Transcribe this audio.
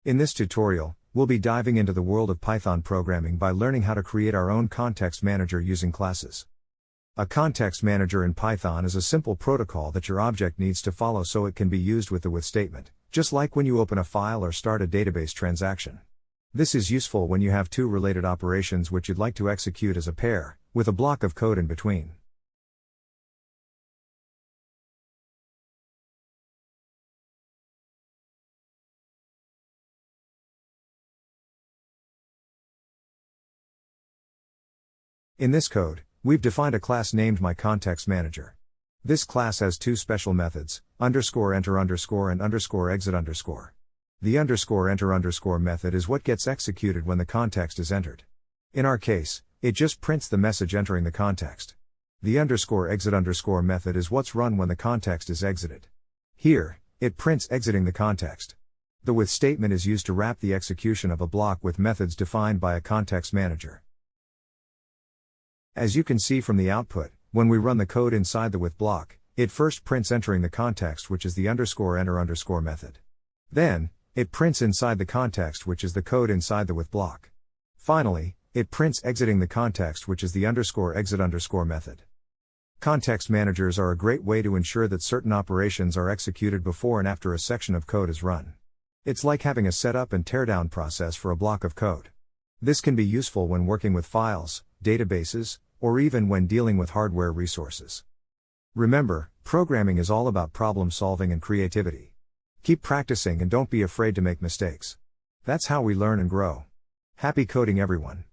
In this tutorial, we'll be diving into the world of Python programming by learning how to create our own context manager using classes. A context manager in Python is a simple protocol that your object needs to follow so it can be used with the with statement, just like when you open a file or start a database transaction. This is useful when you have two related operations which you'd like to execute as a pair, with a block of code in between. In this code, we've defined a class named myContextManager. This class has two special methods, _enter_ and _exit_. The _enter_ method is what gets executed when the context is entered. In our case, it just prints the message entering the context. The _exit_ method is what's run when the context is exited. Here, it prints exiting the context. The with statement is used to wrap the execution of a block with methods defined by a context manager. As you can see from the output, when we run the code inside the with block, it first prints entering the context, which is the _enter_ method. Then, it prints inside the context, which is the code inside the with block. Finally, it prints exiting the context, which is the _exit_ method. Context managers are a great way to ensure that certain operations are executed before and after a section of code is run. It's like having a setup and teardown process for a block of code. This can be useful when working with files, databases, or even when dealing with hardware resources. Remember, programming is all about problem solving and creativity. Keep practicing and don't be afraid to make mistakes. That's how we learn and grow. Happy coding, everyone.